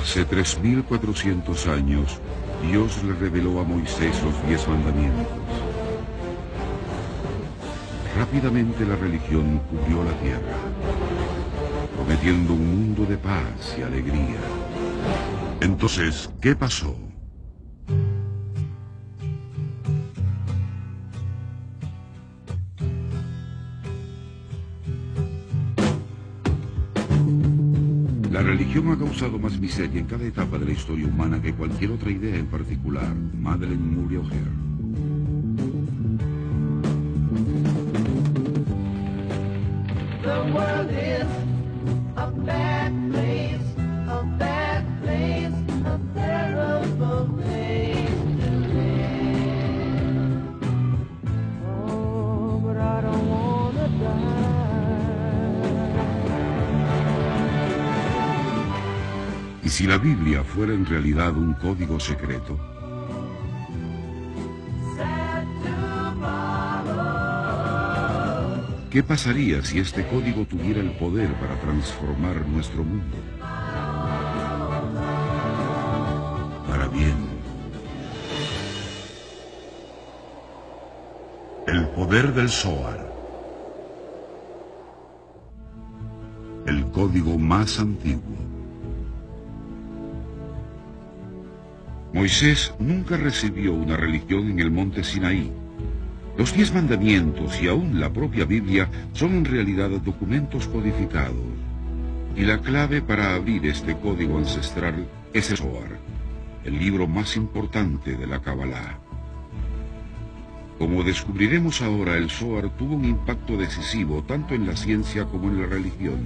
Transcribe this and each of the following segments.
Hace 3400 años, Dios le reveló a Moisés los 10 mandamientos. Rápidamente la religión cubrió la tierra, prometiendo un mundo de paz y alegría. Entonces, ¿qué pasó? La religión ha causado más miseria en cada etapa de la historia humana que cualquier otra idea en particular. Madeleine Murray O'Hair. The world is a bad place, a bad place, a terrible place to live. Oh, but I don't wanna die. ¿Y si la Biblia fuera en realidad un código secreto? ¿Qué pasaría si este código tuviera el poder para transformar nuestro mundo? Para bien. El poder del Zohar. El código más antiguo. Moisés nunca recibió una religión en el monte Sinaí. Los 10 mandamientos y aún la propia Biblia son en realidad documentos codificados. Y la clave para abrir este código ancestral es el Zohar, el libro más importante de la Kabbalah. Como descubriremos ahora, el Zohar tuvo un impacto decisivo tanto en la ciencia como en la religión.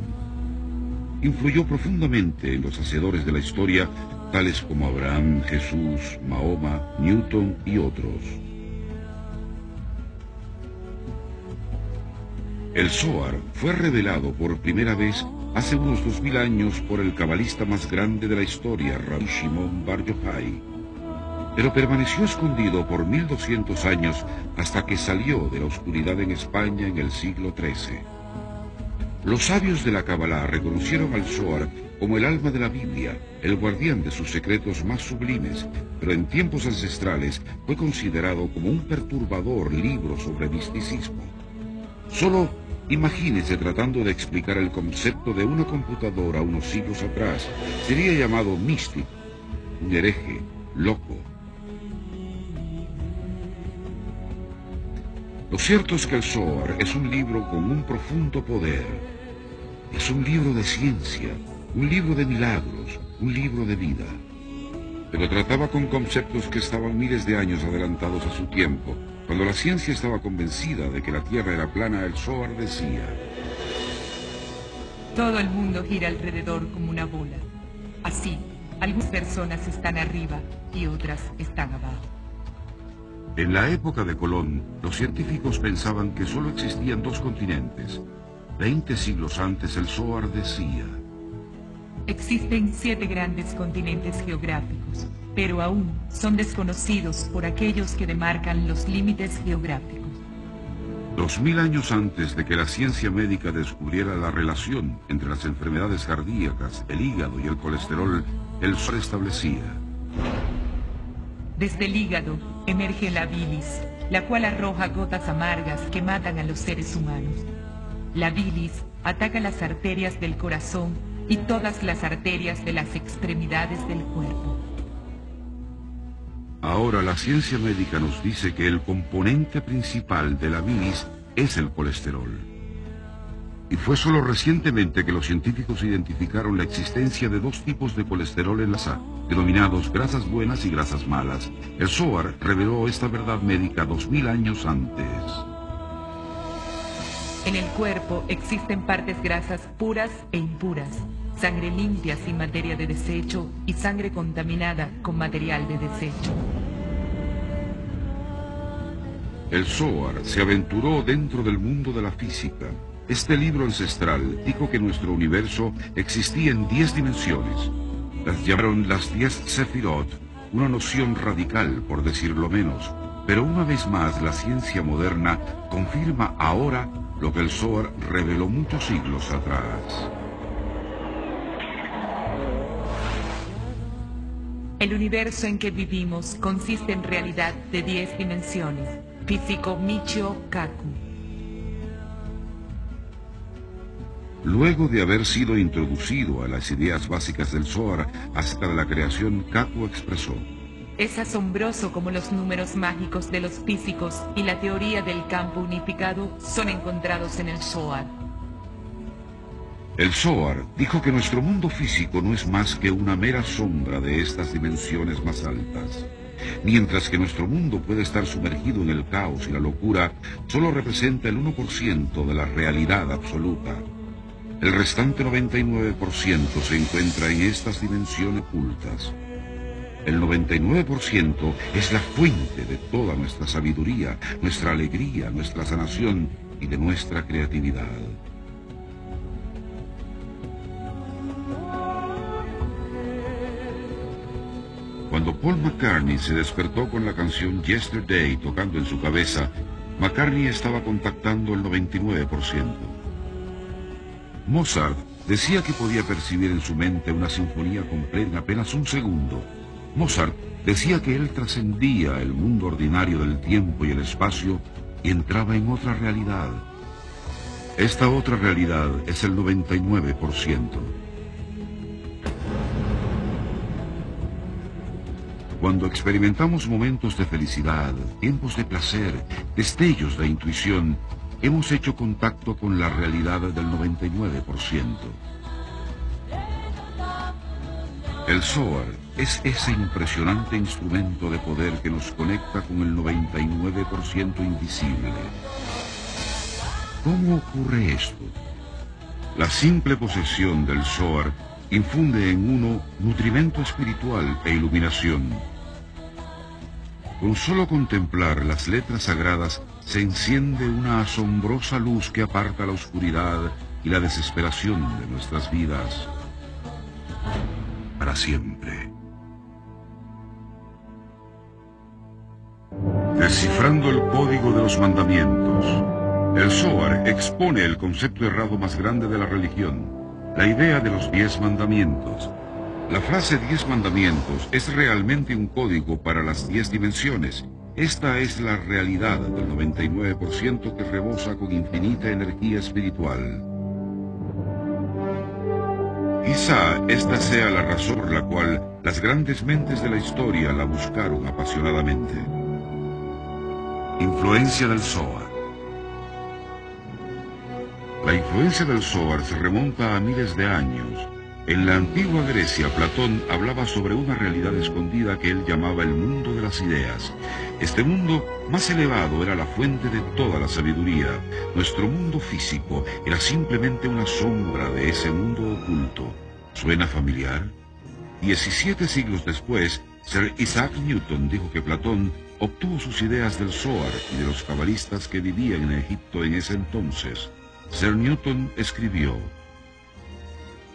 Influyó profundamente en los hacedores de la historia, tales como Abraham, Jesús, Mahoma, Newton y otros. El Zohar fue revelado por primera vez hace unos 2000 años por el cabalista más grande de la historia, Rabbi Shimon Bar Yochai, pero permaneció escondido por 1200 años hasta que salió de la oscuridad en España en el siglo XIII. Los sabios de la Kabbalah reconocieron al Zohar como el alma de la Biblia, el guardián de sus secretos más sublimes, pero en tiempos ancestrales fue considerado como un perturbador libro sobre misticismo. Solo imagínese tratando de explicar el concepto de una computadora unos siglos atrás. Sería llamado místico, un hereje, loco. Lo cierto es que el Zohar es un libro con un profundo poder. Es un libro de ciencia, un libro de milagros, un libro de vida. Pero trataba con conceptos que estaban miles de años adelantados a su tiempo. Cuando la ciencia estaba convencida de que la Tierra era plana, el Zohar decía: todo el mundo gira alrededor como una bola. Así, algunas personas están arriba y otras están abajo. En la época de Colón, los científicos pensaban que solo existían 2 continentes. 20 siglos antes, el Zohar decía: existen 7 grandes continentes geográficos, pero aún son desconocidos por aquellos que demarcan los límites geográficos. 2000 años antes de que la ciencia médica descubriera la relación entre las enfermedades cardíacas, el hígado y el colesterol, el Zohar establecía: desde el hígado emerge la bilis, la cual arroja gotas amargas que matan a los seres humanos. La bilis ataca las arterias del corazón y todas las arterias de las extremidades del cuerpo. Ahora la ciencia médica nos dice que el componente principal de la bilis es el colesterol. Y fue solo recientemente que los científicos identificaron la existencia de 2 tipos de colesterol en la sangre, denominados grasas buenas y grasas malas. El Zohar reveló esta verdad médica 2000 años antes. En el cuerpo existen partes grasas puras e impuras, sangre limpia sin materia de desecho y sangre contaminada con material de desecho. El Zohar se aventuró dentro del mundo de la física. Este libro ancestral dijo que nuestro universo existía en 10 dimensiones. Las llamaron las 10 Sefirot, una noción radical, por decirlo menos. Pero una vez más, la ciencia moderna confirma ahora lo que el Zohar reveló muchos siglos atrás. El universo en que vivimos consiste en realidad de 10 dimensiones. Físico Michio Kaku. Luego de haber sido introducido a las ideas básicas del Zohar acerca de la creación, Kaku expresó: Es asombroso cómo los números mágicos de los físicos y la teoría del campo unificado son encontrados en el Zohar. El Zohar dijo que nuestro mundo físico no es más que una mera sombra de estas dimensiones más altas. Mientras que nuestro mundo puede estar sumergido en el caos y la locura, solo representa el 1% de la realidad absoluta. El restante 99% se encuentra en estas dimensiones ocultas. El 99% es la fuente de toda nuestra sabiduría, nuestra alegría, nuestra sanación y de nuestra creatividad. Cuando Paul McCartney se despertó con la canción Yesterday tocando en su cabeza, McCartney estaba contactando el 99%. Mozart decía que podía percibir en su mente una sinfonía completa en apenas un segundo. Mozart decía que él trascendía el mundo ordinario del tiempo y el espacio y entraba en otra realidad. Esta otra realidad es el 99%. Cuando experimentamos momentos de felicidad, tiempos de placer, destellos de intuición, hemos hecho contacto con la realidad del 99%. El Zohar es ese impresionante instrumento de poder que nos conecta con el 99% invisible. ¿Cómo ocurre esto? La simple posesión del Zohar infunde en uno nutrimento espiritual e iluminación. Con solo contemplar las letras sagradas se enciende una asombrosa luz que aparta la oscuridad y la desesperación de nuestras vidas para siempre. Descifrando el código de los mandamientos, el Zohar expone el concepto errado más grande de la religión: la idea de los 10 mandamientos. La frase 10 mandamientos es realmente un código para las 10 dimensiones. Esta es la realidad del 99% que rebosa con infinita energía espiritual. Quizá esta sea la razón por la cual las grandes mentes de la historia la buscaron apasionadamente. Influencia del Zohar. La influencia del Zohar se remonta a miles de años. En la antigua Grecia, Platón hablaba sobre una realidad escondida que él llamaba el mundo de las ideas. Este mundo más elevado era la fuente de toda la sabiduría. Nuestro mundo físico era simplemente una sombra de ese mundo oculto. ¿Suena familiar? 17 siglos después, Sir Isaac Newton dijo que Platón obtuvo sus ideas del Zohar y de los cabalistas que vivían en Egipto en ese entonces. Sir Newton escribió: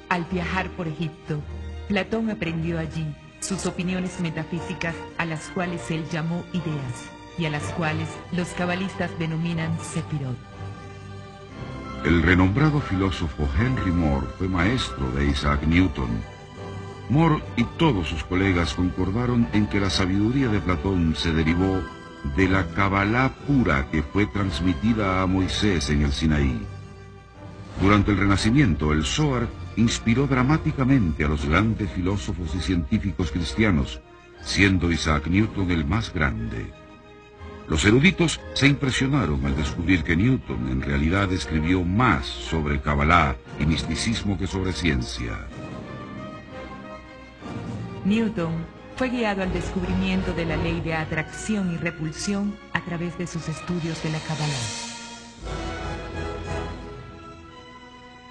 Al viajar por Egipto, Platón aprendió allí sus opiniones metafísicas, a las cuales él llamó ideas y a las cuales los cabalistas denominan Sefirot. El renombrado filósofo Henry Moore fue maestro de Isaac Newton. Moore y todos sus colegas concordaron en que la sabiduría de Platón se derivó de la Kabbalah pura que fue transmitida a Moisés en el Sinaí. Durante el Renacimiento, el Zohar inspiró dramáticamente a los grandes filósofos y científicos cristianos, siendo Isaac Newton el más grande. Los eruditos se impresionaron al descubrir que Newton en realidad escribió más sobre Kabbalah y misticismo que sobre ciencia. Newton fue guiado al descubrimiento de la ley de atracción y repulsión a través de sus estudios de la Kabbalah.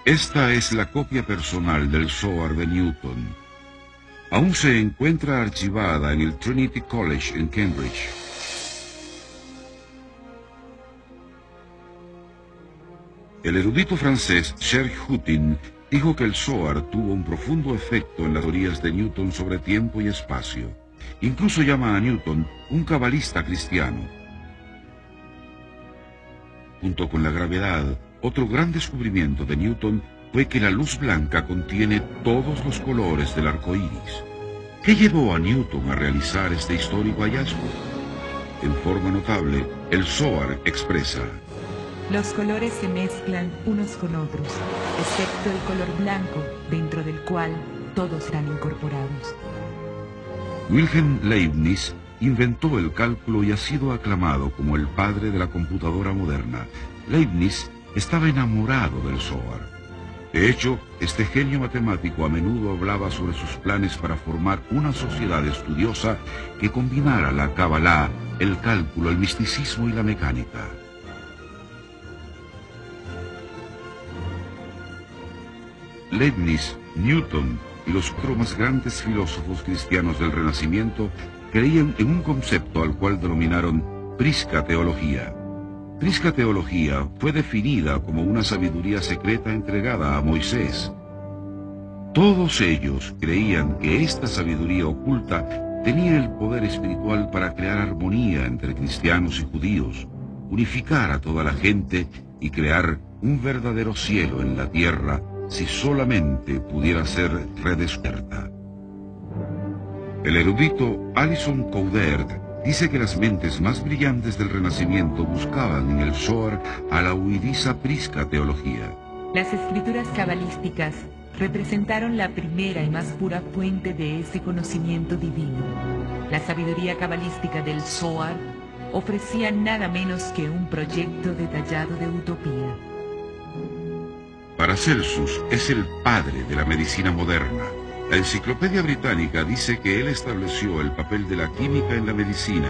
Esta es la copia personal del Zohar de Newton. Aún se encuentra archivada en el Trinity College en Cambridge. El erudito francés Serge Hutin dijo que el Zohar tuvo un profundo efecto en las teorías de Newton sobre tiempo y espacio. Incluso llama a Newton un cabalista cristiano. Junto con la gravedad, otro gran descubrimiento de Newton fue que la luz blanca contiene todos los colores del arco iris. ¿Qué llevó a Newton a realizar este histórico hallazgo? En forma notable, el Zohar expresa: los colores se mezclan unos con otros, excepto el color blanco, dentro del cual todos están incorporados. Wilhelm Leibniz inventó el cálculo y ha sido aclamado como el padre de la computadora moderna. Leibniz estaba enamorado del Zohar. De hecho, este genio matemático a menudo hablaba sobre sus planes para formar una sociedad estudiosa que combinara la Kabbalah, el cálculo, el misticismo y la mecánica. Leibniz, Newton y los cuatro más grandes filósofos cristianos del Renacimiento creían en un concepto al cual denominaron prisca teología. Prisca teología fue definida como una sabiduría secreta entregada a Moisés. Todos ellos creían que esta sabiduría oculta tenía el poder espiritual para crear armonía entre cristianos y judíos, unificar a toda la gente y crear un verdadero cielo en la tierra si solamente pudiera ser redesperta. El erudito Alison Coudert dice que las mentes más brillantes del Renacimiento buscaban en el Zohar a la huidiza prisca teología. Las escrituras cabalísticas representaron la primera y más pura fuente de ese conocimiento divino. La sabiduría cabalística del Zohar ofrecía nada menos que un proyecto detallado de utopía. Paracelsus es el padre de la medicina moderna. La Enciclopedia Británica dice que él estableció el papel de la química en la medicina.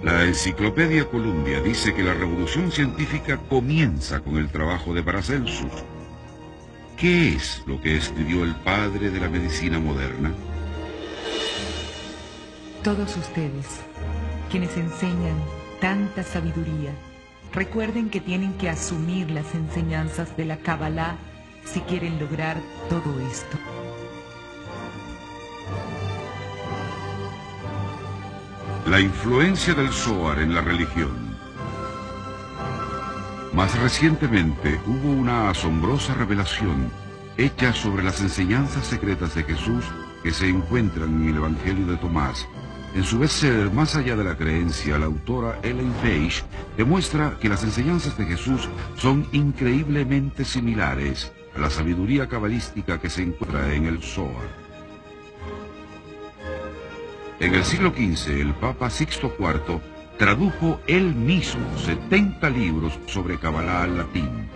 La Enciclopedia Columbia dice que la revolución científica comienza con el trabajo de Paracelsus. ¿Qué es lo que escribió el padre de la medicina moderna? Todos ustedes, quienes enseñan tanta sabiduría, recuerden que tienen que asumir las enseñanzas de la Kabbalah si quieren lograr todo esto. La influencia del Zohar en la religión. Más recientemente hubo una asombrosa revelación hecha sobre las enseñanzas secretas de Jesús que se encuentran en el Evangelio de Tomás. En su bestseller Más allá de la creencia, la autora Ellen Page demuestra que las enseñanzas de Jesús son increíblemente similares a la sabiduría cabalística que se encuentra en el Zohar. En el siglo XV, el Papa Sixto IV tradujo él mismo 70 libros sobre Kabbalah al latín.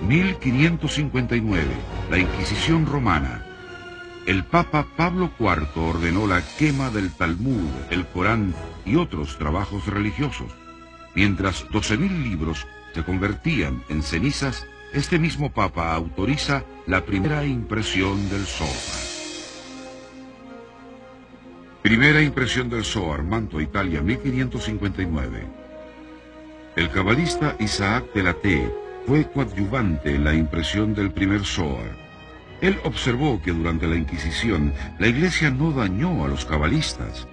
1559, la Inquisición romana. El Papa Pablo IV ordenó la quema del Talmud, el Corán y otros trabajos religiosos. Mientras 12.000 libros se convertían en cenizas, este mismo Papa autoriza la primera impresión del Zohar. Primera impresión del Zohar, Mantua, Italia, 1559. El cabalista Isaac de la T fue coadyuvante en la impresión del primer Zohar. Él observó que durante la Inquisición la Iglesia no dañó a los cabalistas.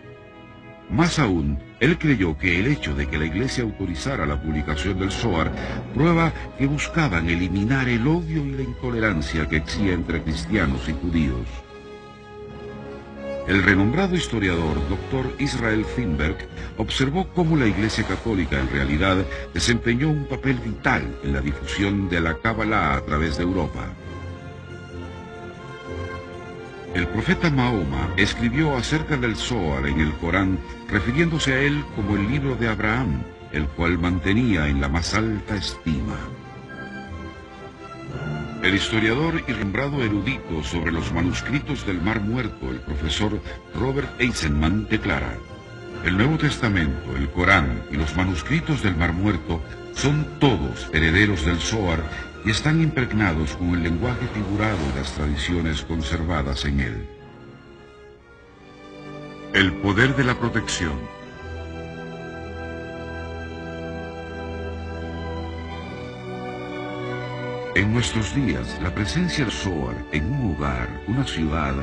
Más aún, él creyó que el hecho de que la Iglesia autorizara la publicación del Zohar prueba que buscaban eliminar el odio y la intolerancia que existía entre cristianos y judíos. El renombrado historiador Dr. Israel Finberg observó cómo la Iglesia Católica en realidad desempeñó un papel vital en la difusión de la Kabbalah a través de Europa. El profeta Mahoma escribió acerca del Zohar en el Corán, refiriéndose a él como el libro de Abraham, el cual mantenía en la más alta estima. El historiador y renombrado erudito sobre los manuscritos del Mar Muerto, el profesor Robert Eisenman, declara: el Nuevo Testamento, el Corán y los manuscritos del Mar Muerto son todos herederos del Zohar y están impregnados con el lenguaje figurado de las tradiciones conservadas en él. El poder de la protección. En nuestros días, la presencia del Zohar en un hogar, una ciudad,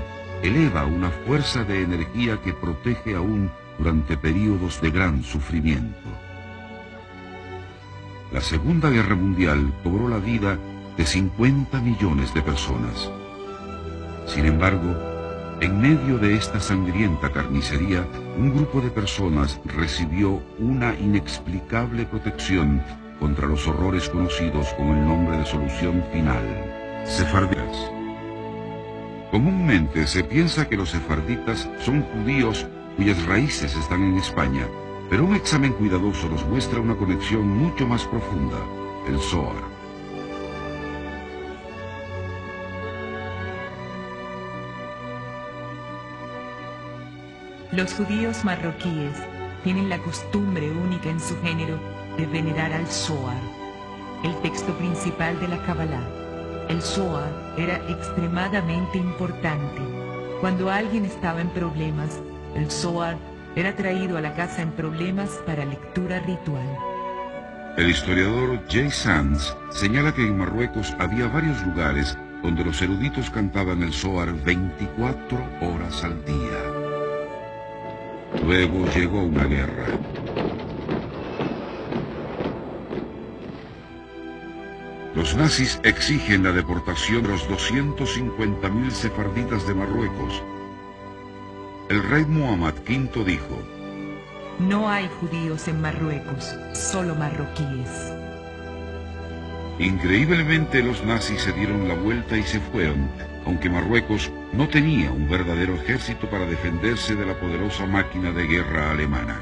eleva una fuerza de energía que protege aún durante períodos de gran sufrimiento. La Segunda Guerra Mundial cobró la vida de 50 millones de personas. Sin embargo, En medio de esta sangrienta carnicería, un grupo de personas recibió una inexplicable protección contra los horrores conocidos con el nombre de solución final: sefarditas. Comúnmente se piensa que los sefarditas son judíos cuyas raíces están en España, pero un examen cuidadoso nos muestra una conexión mucho más profunda: el Zohar. Los judíos marroquíes tienen la costumbre única en su género de venerar al Zohar, el texto principal de la Kabbalah. El Zohar era extremadamente importante. Cuando alguien estaba en problemas, el Zohar era traído a la casa en problemas para lectura ritual. El historiador Jay Sands señala que en Marruecos había varios lugares donde los eruditos cantaban el Zohar 24 horas al día. Luego llegó una guerra. Los nazis exigen la deportación de los 250.000 sefarditas de Marruecos. El rey Muhammad V dijo: No hay judíos en Marruecos, solo marroquíes. Increíblemente, los nazis se dieron la vuelta y se fueron, aunque Marruecos no tenía un verdadero ejército para defenderse de la poderosa máquina de guerra alemana.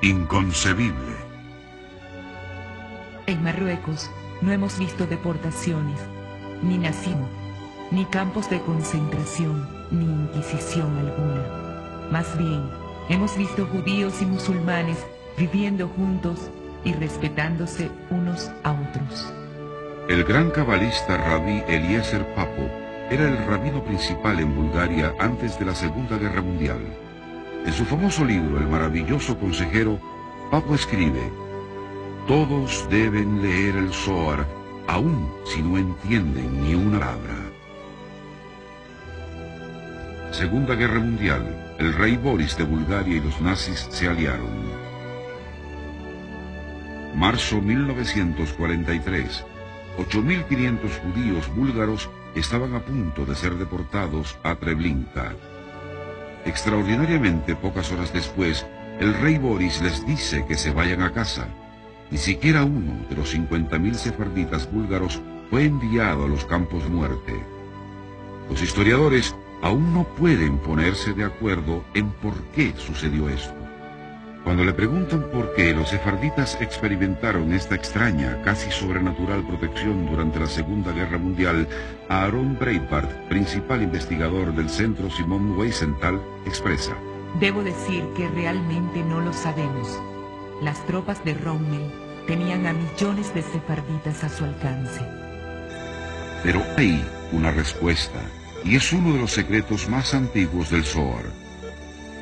Inconcebible. En Marruecos no hemos visto deportaciones, ni nazismo, ni campos de concentración, ni inquisición alguna. Más bien, hemos visto judíos y musulmanes viviendo juntos y respetándose unos a otros. El gran cabalista Rabí Eliezer Papo era el rabino principal en Bulgaria antes de la Segunda Guerra Mundial. En su famoso libro, El maravilloso consejero, Papo escribe: todos deben leer el Zohar, aun si no entienden ni una palabra. Segunda Guerra Mundial. El rey Boris de Bulgaria y los nazis se aliaron. Marzo 1943. 8.500 judíos búlgaros estaban a punto de ser deportados a Treblinka. Extraordinariamente, pocas horas después, el rey Boris les dice que se vayan a casa. Ni siquiera uno de los 50.000 sefarditas búlgaros fue enviado a los campos de muerte. Los historiadores aún no pueden ponerse de acuerdo en por qué sucedió esto. Cuando le preguntan por qué los sefarditas experimentaron esta extraña, casi sobrenatural protección durante la Segunda Guerra Mundial, Aaron Breitbart, principal investigador del Centro Simon Wiesenthal, expresa: Debo decir que realmente no lo sabemos. Las tropas de Rommel tenían a millones de sefarditas a su alcance. Pero hay una respuesta, y es uno de los secretos más antiguos del Zohar.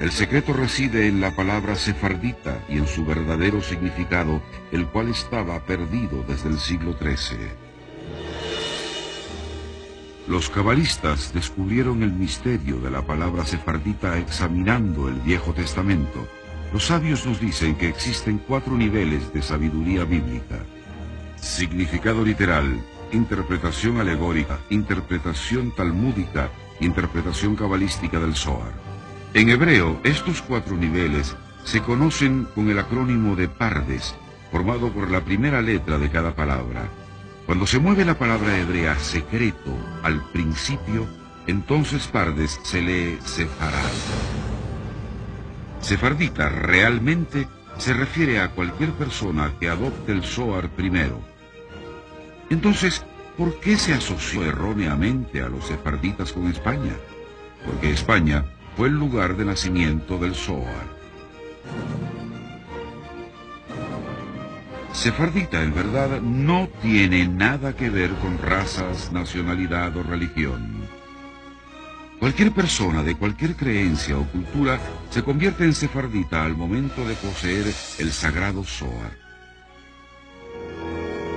El secreto reside en la palabra sefardita y en su verdadero significado, el cual estaba perdido desde el siglo XIII. Los cabalistas descubrieron el misterio de la palabra sefardita examinando el Viejo Testamento. Los sabios nos dicen que existen 4 niveles de sabiduría bíblica: significado literal, interpretación alegórica, interpretación talmúdica, interpretación cabalística del Zohar. En hebreo, estos 4 niveles se conocen con el acrónimo de Pardes, formado por la primera letra de cada palabra. Cuando se mueve la palabra hebrea secreto al principio, entonces Pardes se lee Sefarad. Sefardita realmente se refiere a cualquier persona que adopte el Zohar primero. Entonces, ¿por qué se asoció erróneamente a los sefarditas con España? Porque España fue el lugar de nacimiento del Zohar. Sefardita, en verdad, no tiene nada que ver con razas, nacionalidad o religión. Cualquier persona de cualquier creencia o cultura se convierte en sefardita al momento de poseer el sagrado Zohar.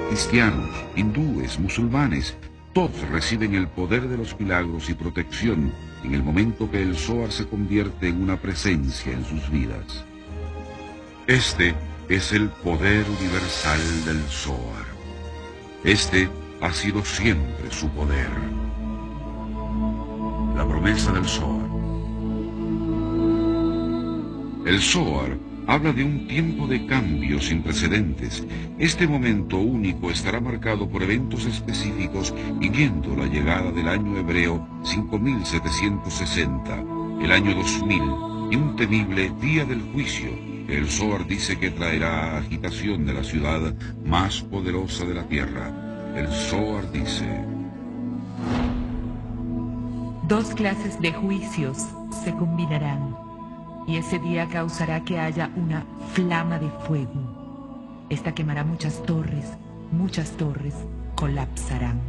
Cristianos, hindúes, musulmanes, todos reciben el poder de los milagros y protección en el momento que el Zohar se convierte en una presencia en sus vidas. Este es el poder universal del Zohar. Este ha sido siempre su poder. La promesa del Zohar. El Zohar habla de un tiempo de cambio sin precedentes. Este momento único estará marcado por eventos específicos, incluyendo la llegada del año hebreo 5760, el año 2000 y un temible día del juicio, que el Zohar dice que traerá agitación de la ciudad más poderosa de la tierra. El Zohar dice: Dos clases de juicios se combinarán, y ese día causará que haya una flama de fuego. Esta quemará muchas torres colapsarán.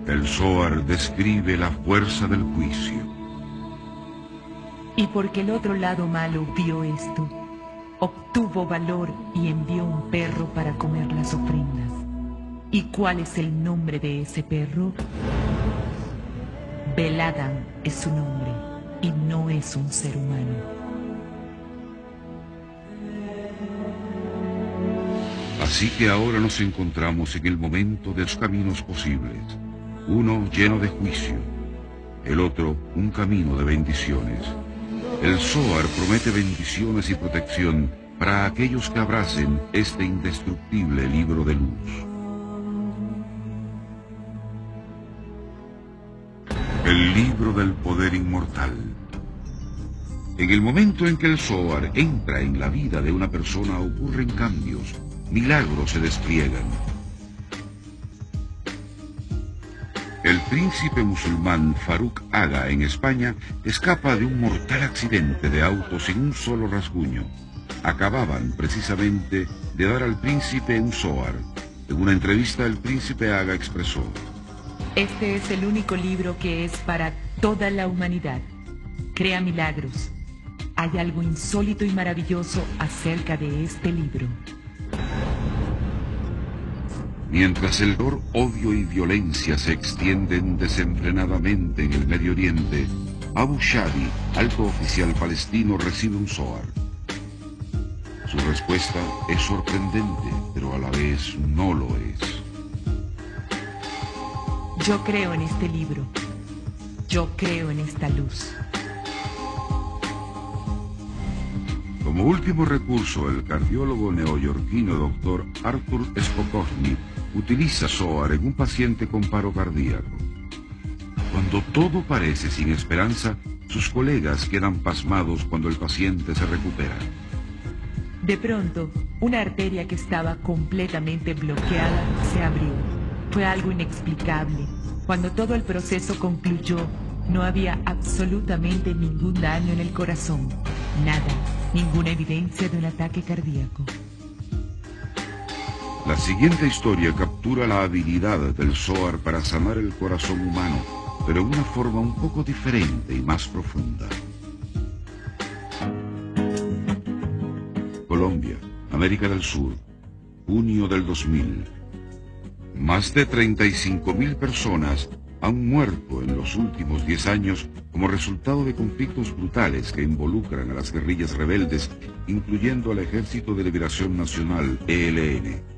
El Zohar describe la fuerza del juicio. Y porque el otro lado malo vio esto, obtuvo valor y envió un perro para comer las ofrendas. ¿Y cuál es el nombre de ese perro? Beladan es su nombre, y no es un ser humano. Así que ahora nos encontramos en el momento de los caminos posibles. Uno lleno de juicio, el otro un camino de bendiciones. El Zohar promete bendiciones y protección para aquellos que abracen este indestructible libro de luz. El libro del poder inmortal. En el momento en que el Zohar entra en la vida de una persona ocurren cambios, milagros se despliegan. El príncipe musulmán Faruk Aga en España escapa de un mortal accidente de auto sin un solo rasguño. Acababan precisamente de dar al príncipe un Zohar. En una entrevista el príncipe Aga expresó: Este es el único libro que es para toda la humanidad. Crea milagros. Hay algo insólito y maravilloso acerca de este libro. Mientras el dolor, odio y violencia se extienden desenfrenadamente en el Medio Oriente, Abu Shadi, alto oficial palestino, recibe un Zohar. Su respuesta es sorprendente, pero a la vez no lo es. Yo creo en este libro. Yo creo en esta luz. Como último recurso, el cardiólogo neoyorquino Dr. Arthur Spokojny utiliza Zohar en un paciente con paro cardíaco. Cuando todo parece sin esperanza, sus colegas quedan pasmados cuando el paciente se recupera. De pronto, una arteria que estaba completamente bloqueada se abrió. Fue algo inexplicable. Cuando todo el proceso concluyó, no había absolutamente ningún daño en el corazón. Nada, ninguna evidencia de un ataque cardíaco. La siguiente historia captura la habilidad del Zohar para sanar el corazón humano, pero en una forma un poco diferente y más profunda. Colombia, América del Sur, junio del 2000. Más de 35.000 personas han muerto en los últimos 10 años como resultado de conflictos brutales que involucran a las guerrillas rebeldes, incluyendo al Ejército de Liberación Nacional, ELN.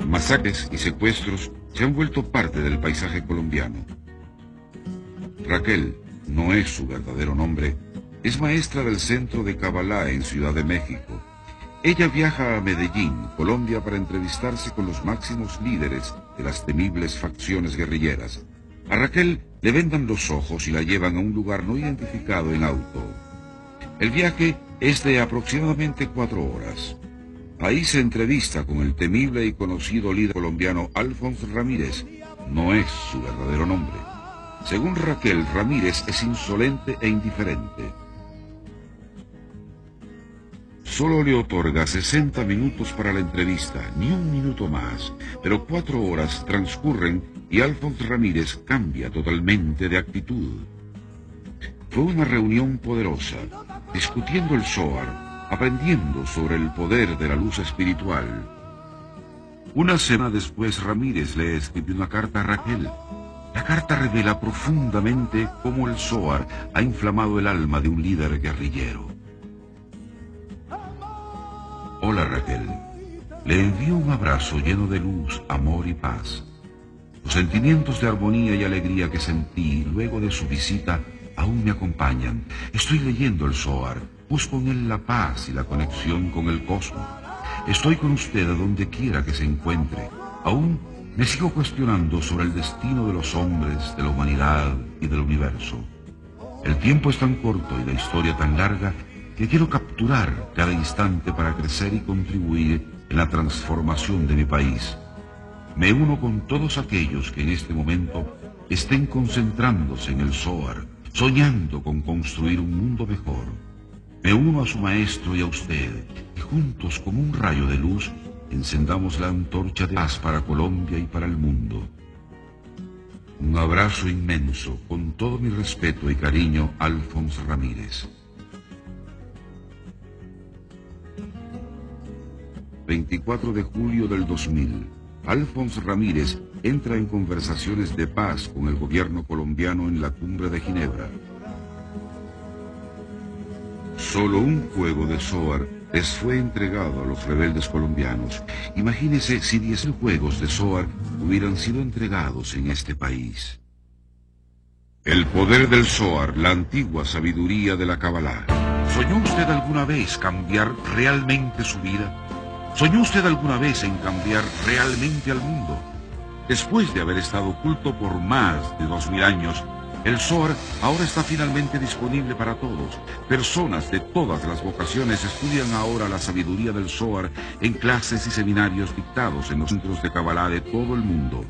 Masacres y secuestros se han vuelto parte del paisaje colombiano. Raquel, no es su verdadero nombre, es maestra del Centro de Kabbalah en Ciudad de México. Ella viaja a Medellín, Colombia, para entrevistarse con los máximos líderes de las temibles facciones guerrilleras. A Raquel le vendan los ojos y la llevan a un lugar no identificado en auto. El viaje es de aproximadamente 4 horas. Ahí se entrevista con el temible y conocido líder colombiano Alfonso Ramírez. No es su verdadero nombre. Según Raquel, Ramírez es insolente e indiferente. Solo le otorga 60 minutos para la entrevista, ni un minuto más, pero 4 horas transcurren y Alfonso Ramírez cambia totalmente de actitud. Fue una reunión poderosa, discutiendo el Zohar, aprendiendo sobre el poder de la luz espiritual. Una semana después, Ramírez le escribió una carta a Raquel. La carta revela profundamente cómo el Zohar ha inflamado el alma de un líder guerrillero. Hola Raquel, le envío un abrazo lleno de luz, amor y paz. Los sentimientos de armonía y alegría que sentí luego de su visita aún me acompañan. Estoy leyendo el Zohar, busco en él la paz y la conexión con el cosmos. Estoy con usted a donde quiera que se encuentre. Aún me sigo cuestionando sobre el destino de los hombres, de la humanidad y del universo. El tiempo es tan corto y la historia tan larga que quiero capturar cada instante para crecer y contribuir en la transformación de mi país. Me uno con todos aquellos que en este momento estén concentrándose en el Zohar, soñando con construir un mundo mejor. Me uno a su maestro y a usted, y juntos como un rayo de luz, encendamos la antorcha de paz para Colombia y para el mundo. Un abrazo inmenso, con todo mi respeto y cariño, Alphonse Ramírez. 24 de julio del 2000. Alphonse Ramírez entra en conversaciones de paz con el gobierno colombiano en la cumbre de Ginebra. Solo un juego de Zohar les fue entregado a los rebeldes colombianos. Imagínese si 10.000 juegos de Zohar hubieran sido entregados en este país. El poder del Zohar, la antigua sabiduría de la Kabbalah. ¿Soñó usted alguna vez cambiar realmente su vida? ¿Soñó usted alguna vez en cambiar realmente al mundo? Después de haber estado oculto por más de 2000 años, el Zohar ahora está finalmente disponible para todos. Personas de todas las vocaciones estudian ahora la sabiduría del Zohar en clases y seminarios dictados en los centros de Kabbalah de todo el mundo.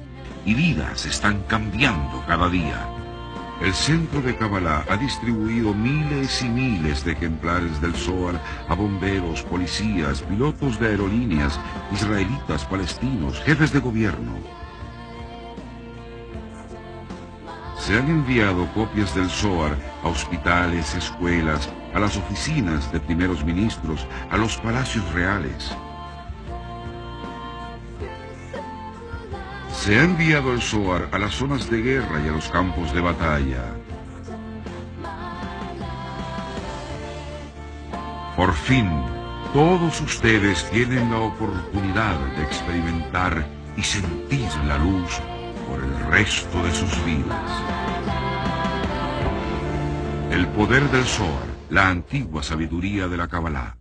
Y vidas están cambiando cada día. El Centro de Kabbalah ha distribuido miles y miles de ejemplares del Zohar a bomberos, policías, pilotos de aerolíneas, israelitas, palestinos, jefes de gobierno. Se han enviado copias del Zohar a hospitales, escuelas, a las oficinas de primeros ministros, a los palacios reales. Se ha enviado el Zohar a las zonas de guerra y a los campos de batalla. Por fin, todos ustedes tienen la oportunidad de experimentar y sentir la luz por el resto de sus vidas. El poder del Zohar, la antigua sabiduría de la Kabbalah.